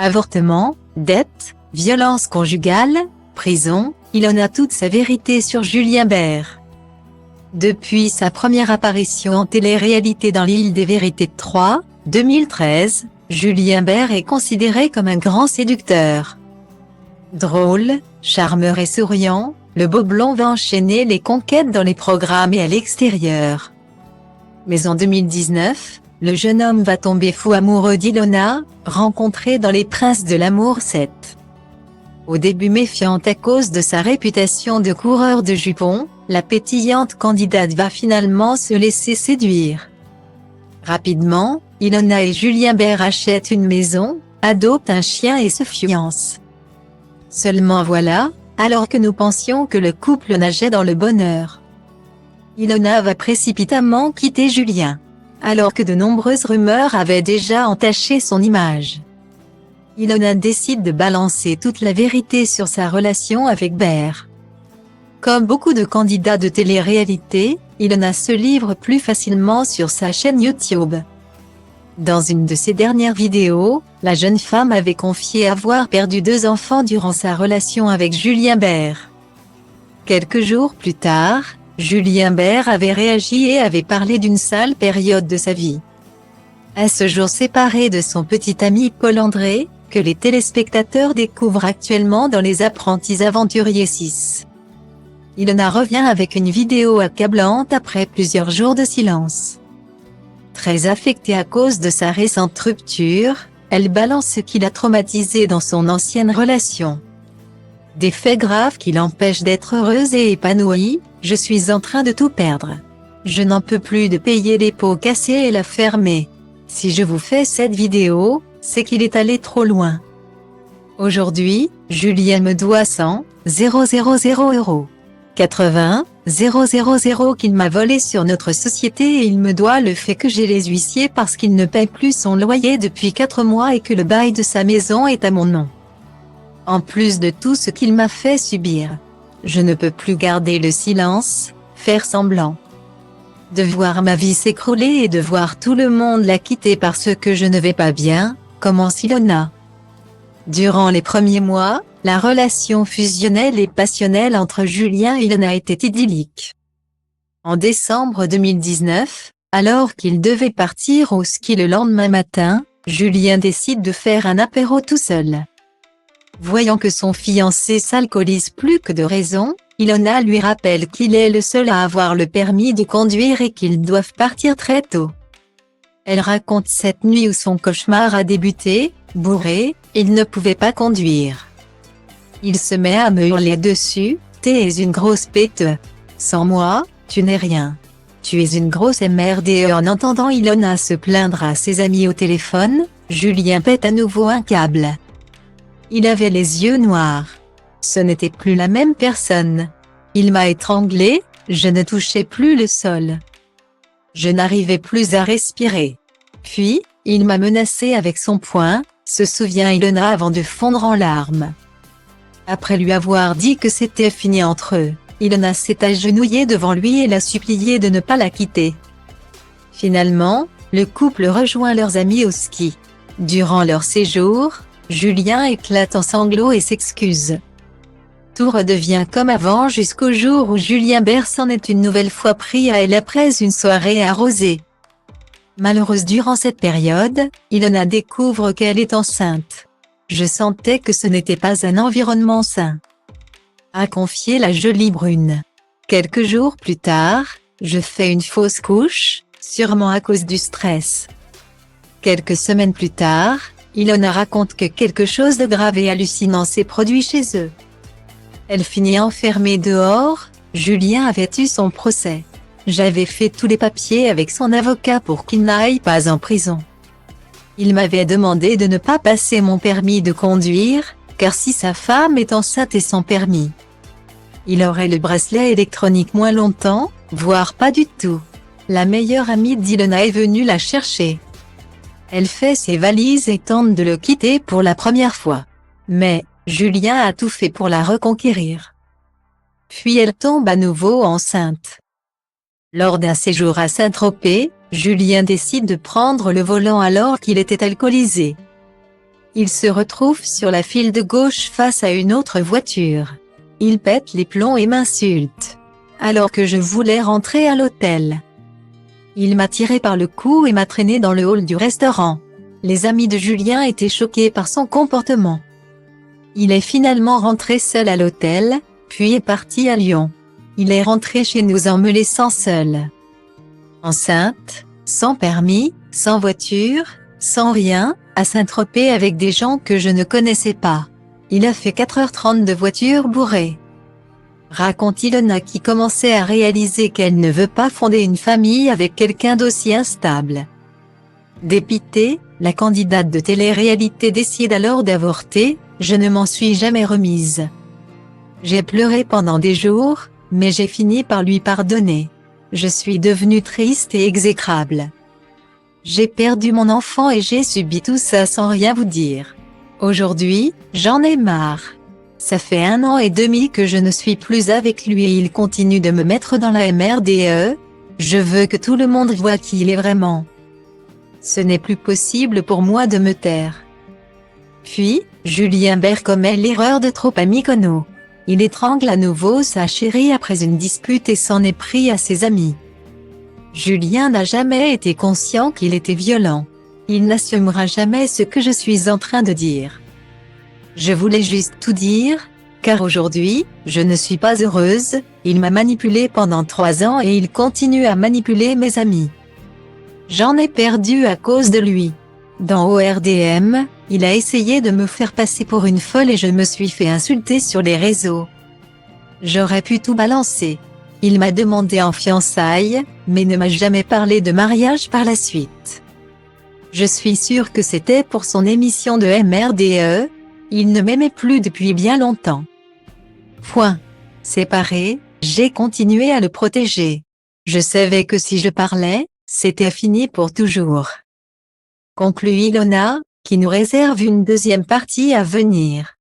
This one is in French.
Avortement, dette, violence conjugale, prison, Ilona a toute sa vérité sur Julien Bert. Depuis sa première apparition en télé-réalité dans l'Île des Vérités 3, 2013, Julien Bert est considéré comme un grand séducteur. Drôle, charmeur et souriant, le beau blond va enchaîner les conquêtes dans les programmes et à l'extérieur. Mais en 2019, le jeune homme va tomber fou amoureux d'Ilona, rencontrée dans Les Princes de l'amour 7. Au début méfiante à cause de sa réputation de coureur de jupons, la pétillante candidate va finalement se laisser séduire. Rapidement, Ilona et Julien Bert achètent une maison, adoptent un chien et se fiancent. Seulement voilà, alors que nous pensions que le couple nageait dans le bonheur, Ilona va précipitamment quitter Julien, alors que de nombreuses rumeurs avaient déjà entaché son image. Ilona décide de balancer toute la vérité sur sa relation avec Bert. Comme beaucoup de candidats de télé-réalité, Ilona se livre plus facilement sur sa chaîne YouTube. Dans une de ses dernières vidéos, la jeune femme avait confié avoir perdu 2 enfants durant sa relation avec Julien Bert. Quelques jours plus tard, Julien Bert avait réagi et avait parlé d'une sale période de sa vie. À ce jour séparé de son petit ami Paul-André, que les téléspectateurs découvrent actuellement dans Les Apprentis Aventuriers 6. Ilona revient avec une vidéo accablante après plusieurs jours de silence. Très affectée à cause de sa récente rupture, elle balance ce qui l'a traumatisée dans son ancienne relation. Des faits graves qui l'empêchent d'être heureuse et épanouie. Je suis en train de tout perdre. Je n'en peux plus de payer les pots cassés et la fermer. Si je vous fais cette vidéo, c'est qu'il est allé trop loin. Aujourd'hui, Julien me doit 100 000 €. 80 000 qu'il m'a volé sur notre société et il me doit le fait que j'ai les huissiers parce qu'il ne paie plus son loyer depuis 4 mois et que le bail de sa maison est à mon nom. En plus de tout ce qu'il m'a fait subir. Je ne peux plus garder le silence, faire semblant. De voir ma vie s'écrouler et de voir tout le monde la quitter parce que je ne vais pas bien, commence Ilona. Durant les premiers mois, la relation fusionnelle et passionnelle entre Julien et Ilona était idyllique. En décembre 2019, alors qu'il devait partir au ski le lendemain matin, Julien décide de faire un apéro tout seul. Voyant que son fiancé s'alcoolise plus que de raison, Ilona lui rappelle qu'il est le seul à avoir le permis de conduire et qu'ils doivent partir très tôt. Elle raconte cette nuit où son cauchemar a débuté. Bourré, il ne pouvait pas conduire. Il se met à me hurler dessus, « T'es une grosse pète. Sans moi, tu n'es rien. Tu es une grosse merde » et en entendant Ilona se plaindre à ses amis au téléphone, Julien pète à nouveau un câble. Il avait les yeux noirs. Ce n'était plus la même personne. Il m'a étranglé, je ne touchais plus le sol. Je n'arrivais plus à respirer. Puis, il m'a menacé avec son poing, se souvient Ilona avant de fondre en larmes. Après lui avoir dit que c'était fini entre eux, Ilona s'est agenouillée devant lui et l'a supplié de ne pas la quitter. Finalement, le couple rejoint leurs amis au ski. Durant leur séjour, Julien éclate en sanglots et s'excuse. Tout redevient comme avant jusqu'au jour où Julien Bert s'en est une nouvelle fois pris à elle après une soirée arrosée. Malheureuse durant cette période, Ilona découvre qu'elle est enceinte. Je sentais que ce n'était pas un environnement sain, a confié la jolie brune. Quelques jours plus tard, je fais une fausse couche, sûrement à cause du stress. Quelques semaines plus tard, Ilona raconte que quelque chose de grave et hallucinant s'est produit chez eux. Elle finit enfermée dehors. Julien avait eu son procès. J'avais fait tous les papiers avec son avocat pour qu'il n'aille pas en prison. Il m'avait demandé de ne pas passer mon permis de conduire, car si sa femme est enceinte et sans permis, il aurait le bracelet électronique moins longtemps, voire pas du tout. La meilleure amie d'Ilona est venue la chercher. Elle fait ses valises et tente de le quitter pour la première fois. Mais, Julien a tout fait pour la reconquérir. Puis elle tombe à nouveau enceinte. Lors d'un séjour à Saint-Tropez, Julien décide de prendre le volant alors qu'il était alcoolisé. Il se retrouve sur la file de gauche face à une autre voiture. Il pète les plombs et m'insulte. Alors que je voulais rentrer à l'hôtel. Il m'a tiré par le cou et m'a traîné dans le hall du restaurant. Les amis de Julien étaient choqués par son comportement. Il est finalement rentré seul à l'hôtel, puis est parti à Lyon. Il est rentré chez nous en me laissant seule. Enceinte, sans permis, sans voiture, sans rien, à Saint-Tropez avec des gens que je ne connaissais pas. Il a fait 4h30 de voiture bourrée. Raconte Ilona qui commençait à réaliser qu'elle ne veut pas fonder une famille avec quelqu'un d'aussi instable. Dépitée, la candidate de télé-réalité décide alors d'avorter. Je ne m'en suis jamais remise. J'ai pleuré pendant des jours, mais j'ai fini par lui pardonner. Je suis devenue triste et exécrable. J'ai perdu mon enfant et j'ai subi tout ça sans rien vous dire. Aujourd'hui, j'en ai marre. Ça fait 1 an et demi que je ne suis plus avec lui et il continue de me mettre dans la MRDE. Je veux que tout le monde voie qui il est vraiment. Ce n'est plus possible pour moi de me taire. Puis, Julien Bert commet l'erreur de trop à Mykonos. Il étrangle à nouveau sa chérie après une dispute et s'en est pris à ses amis. Julien n'a jamais été conscient qu'il était violent. Il n'assumera jamais ce que je suis en train de dire. Je voulais juste tout dire, car aujourd'hui, je ne suis pas heureuse. Il m'a manipulée pendant 3 ans et il continue à manipuler mes amis. J'en ai perdu à cause de lui. Dans ORDM, il a essayé de me faire passer pour une folle et je me suis fait insulter sur les réseaux. J'aurais pu tout balancer. Il m'a demandé en fiançailles, mais ne m'a jamais parlé de mariage par la suite. Je suis sûre que c'était pour son émission de MRDE. Il ne m'aimait plus depuis bien longtemps. Point. Séparée, j'ai continué à le protéger. Je savais que si je parlais, c'était fini pour toujours. Conclut Ilona, qui nous réserve une deuxième partie à venir.